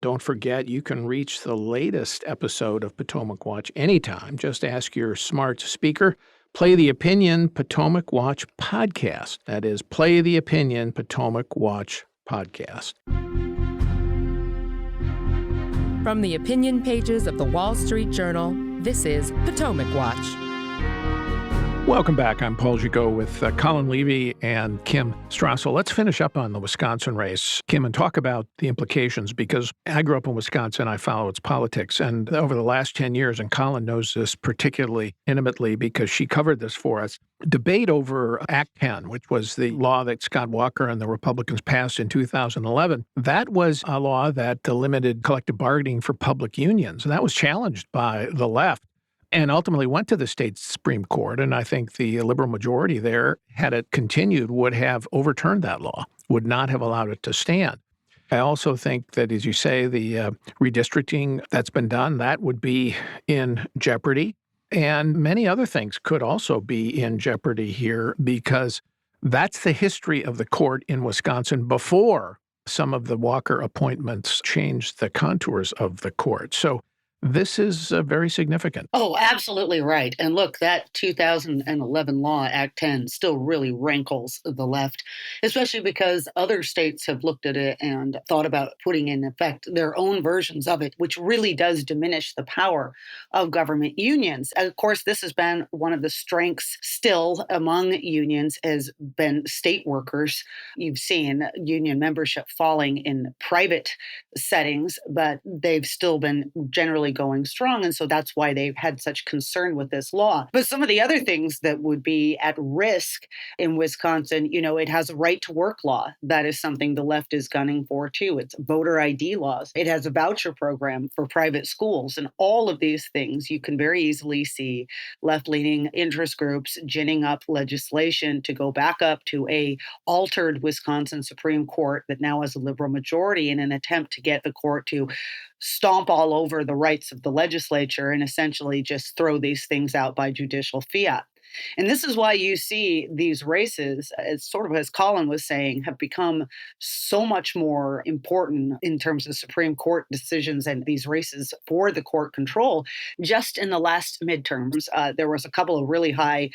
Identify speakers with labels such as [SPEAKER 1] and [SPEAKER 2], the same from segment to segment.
[SPEAKER 1] Don't forget, you can reach the latest episode of Potomac Watch anytime. Just ask your smart speaker, play the Opinion Potomac Watch podcast. That is, play the Opinion Potomac Watch podcast.
[SPEAKER 2] From the opinion pages of the Wall Street Journal, this is Potomac Watch.
[SPEAKER 1] Welcome back. I'm Paul Gigot with Colin Levy and Kim Strassel. Let's finish up on the Wisconsin race, Kim, and talk about the implications, because I grew up in Wisconsin. I follow its politics. And over the last 10 years, and Colin knows this particularly intimately because she covered this for us, debate over Act 10, which was the law that Scott Walker and the Republicans passed in 2011. That was a law that limited collective bargaining for public unions. And that was challenged by the left, and ultimately went to the state Supreme Court. And I think the liberal majority there, had it continued, would have overturned that law, would not have allowed it to stand. I also think that, as you say, the redistricting that's been done, that would be in jeopardy. And many other things could also be in jeopardy here, because that's the history of the court in Wisconsin before some of the Walker appointments changed the contours of the court. So this is very significant.
[SPEAKER 3] Oh, absolutely right. And look, that 2011 law, Act 10, still really rankles the left, especially because other states have looked at it and thought about putting in effect their own versions of it, which really does diminish the power of government unions. And of course, this has been one of the strengths still among unions, has been state workers. You've seen union membership falling in private settings, but they've still been generally going strong. And so that's why they've had such concern with this law. But some of the other things that would be at risk in Wisconsin, it has a right to work law. That is something the left is gunning for too. It's voter ID laws. It has a voucher program for private schools. And all of these things, you can very easily see left-leaning interest groups ginning up legislation to go back up to a altered Wisconsin Supreme Court that now has a liberal majority, in an attempt to get the court to stomp all over the rights of the legislature and essentially just throw these things out by judicial fiat. And this is why you see these races, as sort of as Colin was saying, have become so much more important in terms of Supreme Court decisions and these races for the court control. Just in the last midterms, there was a couple of really high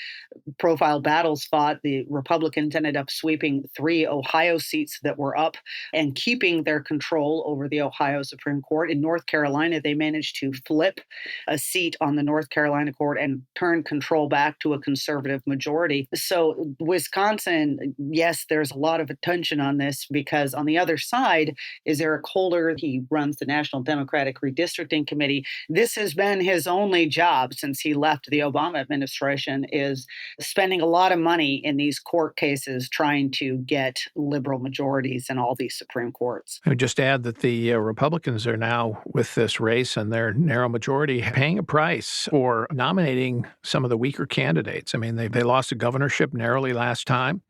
[SPEAKER 3] profile battles fought. The Republicans ended up sweeping 3 Ohio seats that were up and keeping their control over the Ohio Supreme Court. In North Carolina, they managed to flip a seat on the North Carolina court and turn control back to a conservative majority. So Wisconsin, yes, there's a lot of attention on this, because on the other side is Eric Holder. He runs the National Democratic Redistricting Committee. This has been his only job since he left the Obama administration, is spending a lot of money in these court cases trying to get liberal majorities in all these Supreme Courts.
[SPEAKER 1] I would just add that the Republicans are now, with this race and their narrow majority, paying a price for nominating some of the weaker candidates. I mean, they lost the governorship narrowly last time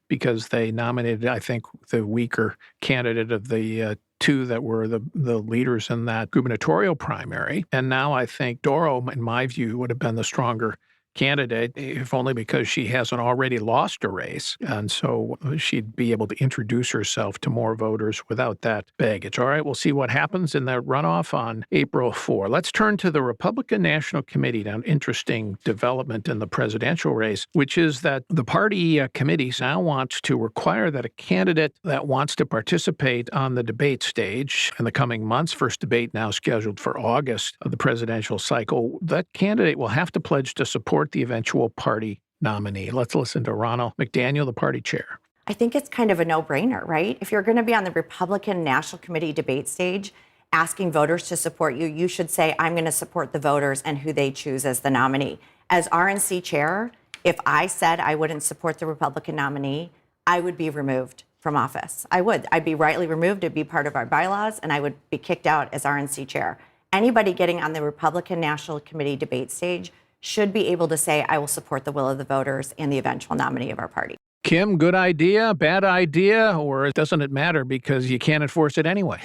[SPEAKER 1] because they nominated, I think, the weaker candidate of the two that were the leaders in that gubernatorial primary. And now I think Doro, in my view, would have been the stronger candidate, if only because she hasn't already lost a race. And so she'd be able to introduce herself to more voters without that baggage. All right, we'll see what happens in that runoff on April 4. Let's turn to the Republican National Committee. Now, an interesting development in the presidential race, which is that the party committee now wants to require that a candidate that wants to participate on the debate stage in the coming months, first debate now scheduled for August of the presidential cycle, that candidate will have to pledge to support the eventual party nominee. Let's listen to Ronald McDaniel, the party chair.
[SPEAKER 4] I think it's kind of a no-brainer, right? If you're going to be on the Republican National Committee debate stage asking voters to support you, you should say, I'm going to support the voters and who they choose as the nominee. As RNC chair, if I said I wouldn't support the Republican nominee, I would be removed from office. I would. I'd be rightly removed. It'd be part of our bylaws, and I would be kicked out as RNC chair. Anybody getting on the Republican National Committee debate stage should be able to say, I will support the will of the voters and the eventual nominee of our party.
[SPEAKER 1] Kim, good idea, bad idea, or doesn't it matter because you can't enforce it anyway?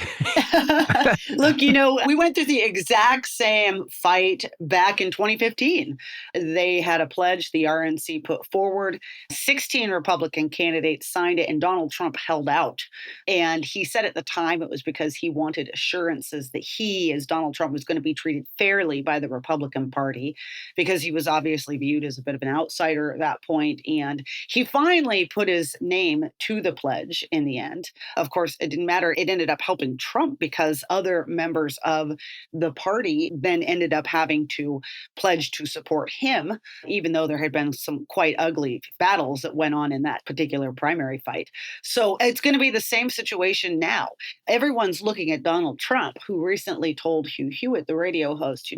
[SPEAKER 3] Look, we went through the exact same fight back in 2015. They had a pledge the RNC put forward. 16 Republican candidates signed it, and Donald Trump held out. And he said at the time it was because he wanted assurances that he, as Donald Trump, was going to be treated fairly by the Republican Party, because he was obviously viewed as a bit of an outsider at that point. And he finally put his name to the pledge in the end. Of course, it didn't matter. It ended up helping Trump because other members of the party then ended up having to pledge to support him, even though there had been some quite ugly battles that went on in that particular primary fight. So it's going to be the same situation now. Everyone's looking at Donald Trump, who recently told Hugh Hewitt, the radio host,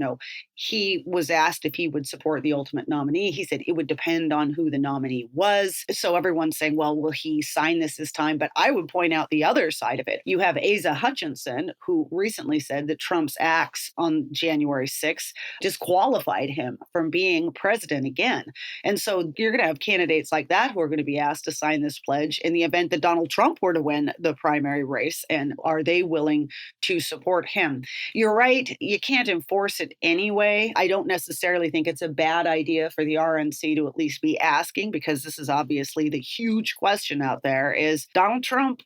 [SPEAKER 3] he was asked if he would support the ultimate nominee. He said it would depend on who the nominee was. So everyone's saying, well, will he sign this time? But I would point out the other side of it. You have Asa Hutchinson, who recently said that Trump's acts on January 6th disqualified him from being president again. And so you're going to have candidates like that who are going to be asked to sign this pledge in the event that Donald Trump were to win the primary race. And are they willing to support him? You're right. You can't enforce it anyway. I don't necessarily think it's a bad idea for the RNC to at least be asking, because this is obviously the huge question out there is Donald Trump,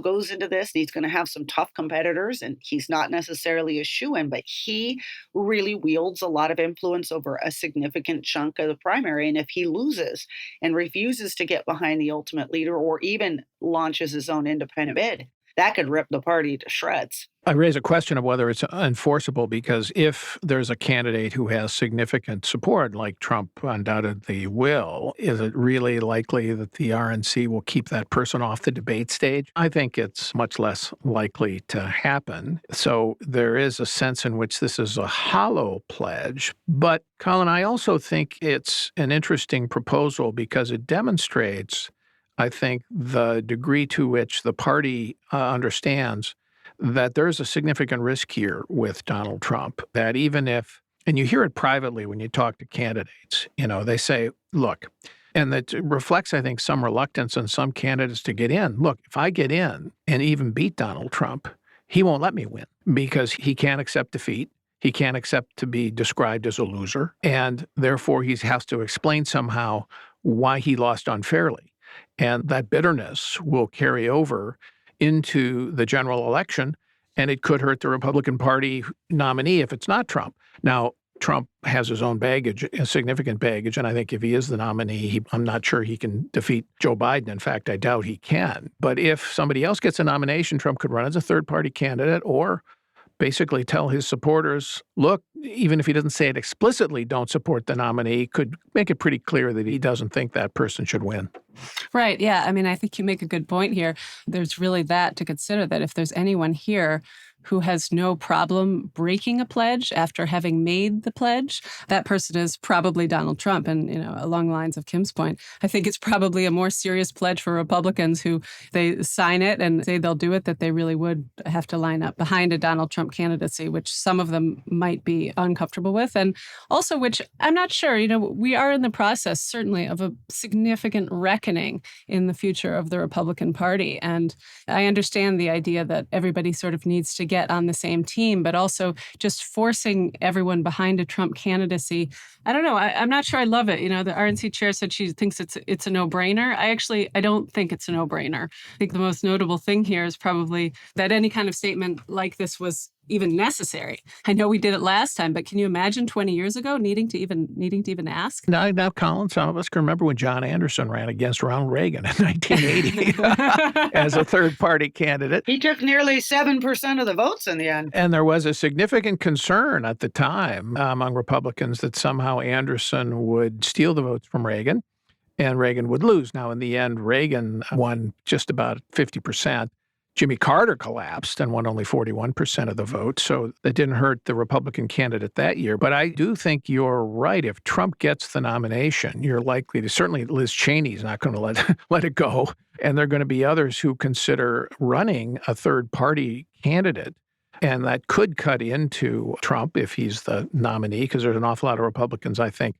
[SPEAKER 3] goes into this and he's going to have some tough competitors, and he's not necessarily a shoo-in, but he really wields a lot of influence over a significant chunk of the primary. And if he loses and refuses to get behind the ultimate leader, or even launches his own independent bid, that could rip the party to shreds.
[SPEAKER 1] I raise a question of whether it's enforceable, because if there's a candidate who has significant support, like Trump undoubtedly will, is it really likely that the RNC will keep that person off the debate stage? I think it's much less likely to happen. So there is a sense in which this is a hollow pledge. But, Colin, I also think it's an interesting proposal because it demonstrates, I think, the degree to which the party understands that there's a significant risk here with Donald Trump, that even if, and you hear it privately when you talk to candidates, they say, look, and that reflects, I think, some reluctance in some candidates to get in. Look, if I get in and even beat Donald Trump, he won't let me win because he can't accept defeat. He can't accept to be described as a loser. And therefore, he has to explain somehow why he lost unfairly. And that bitterness will carry over into the general election, and it could hurt the Republican Party nominee if it's not Trump. Now, Trump has his own baggage, a significant baggage, and I think if he is the nominee, I'm not sure he can defeat Joe Biden. In fact, I doubt he can. But if somebody else gets a nomination, Trump could run as a third-party candidate or basically tell his supporters, look, even if he doesn't say it explicitly, don't support the nominee, could make it pretty clear that he doesn't think that person should win.
[SPEAKER 5] Right. Yeah. I mean, I think you make a good point here. There's really that to consider, that if there's anyone here who has no problem breaking a pledge after having made the pledge, that person is probably Donald Trump. And, along the lines of Kim's point, I think it's probably a more serious pledge for Republicans who they sign it and say they'll do it, that they really would have to line up behind a Donald Trump candidacy, which some of them might be uncomfortable with. And also, which I'm not sure, we are in the process, certainly, of a significant reckoning in the future of the Republican Party. And I understand the idea that everybody sort of needs to get on the same team, but also just forcing everyone behind a Trump candidacy. I don't know. I'm not sure I love it. The RNC chair said she thinks it's a no-brainer. I don't think it's a no-brainer. I think the most notable thing here is probably that any kind of statement like this was even necessary. I know we did it last time, but can you imagine 20 years ago needing to even ask?
[SPEAKER 1] Now, Colin, some of us can remember when John Anderson ran against Ronald Reagan in 1980 as a third-party candidate.
[SPEAKER 3] He took nearly 7% of the votes in the end.
[SPEAKER 1] And there was a significant concern at the time among Republicans that somehow Anderson would steal the votes from Reagan and Reagan would lose. Now, in the end, Reagan won just about 50%. Jimmy Carter collapsed and won only 41% of the vote, so that didn't hurt the Republican candidate that year. But I do think you're right. If Trump gets the nomination, you're likely to, certainly Liz Cheney's not going to let it go. And there are going to be others who consider running a third-party candidate. And that could cut into Trump if he's the nominee, because there's an awful lot of Republicans, I think,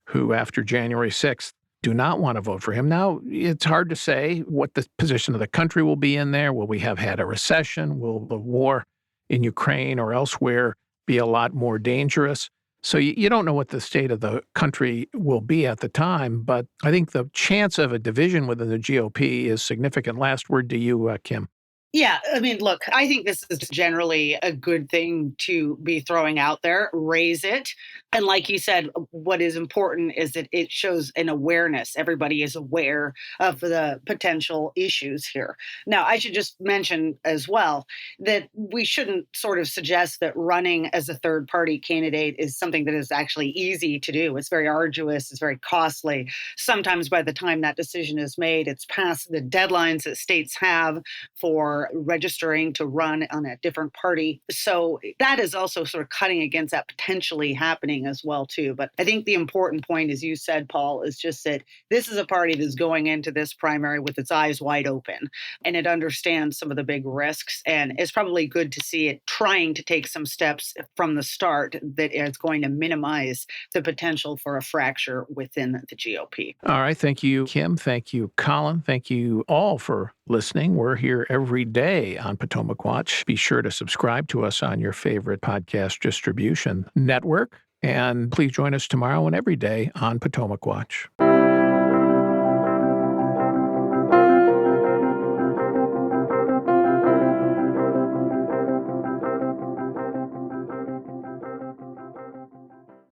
[SPEAKER 1] who after January 6th do not want to vote for him. Now, it's hard to say what the position of the country will be in there. Will we have had a recession? Will the war in Ukraine or elsewhere be a lot more dangerous? So you don't know what the state of the country will be at the time, but I think the chance of a division within the GOP is significant. Last word to you, Kim.
[SPEAKER 3] Yeah, I mean, look, I think this is generally a good thing to be throwing out there. Raise it. And like you said, what is important is that it shows an awareness. Everybody is aware of the potential issues here. Now, I should just mention as well that we shouldn't sort of suggest that running as a third party candidate is something that is actually easy to do. It's very arduous, it's very costly. Sometimes by the time that decision is made, it's past the deadlines that states have for registering to run on a different party. So that is also sort of cutting against that potentially happening as well, too. But I think the important point, as you said, Paul, is just that this is a party that's going into this primary with its eyes wide open, and it understands some of the big risks. And it's probably good to see it trying to take some steps from the start that is going to minimize the potential for a fracture within the GOP.
[SPEAKER 1] All right. Thank you, Kim. Thank you, Colin. Thank you all for listening. We're here every day on Potomac Watch. Be sure to subscribe to us on your favorite podcast distribution network. And please join us tomorrow and every day on Potomac Watch.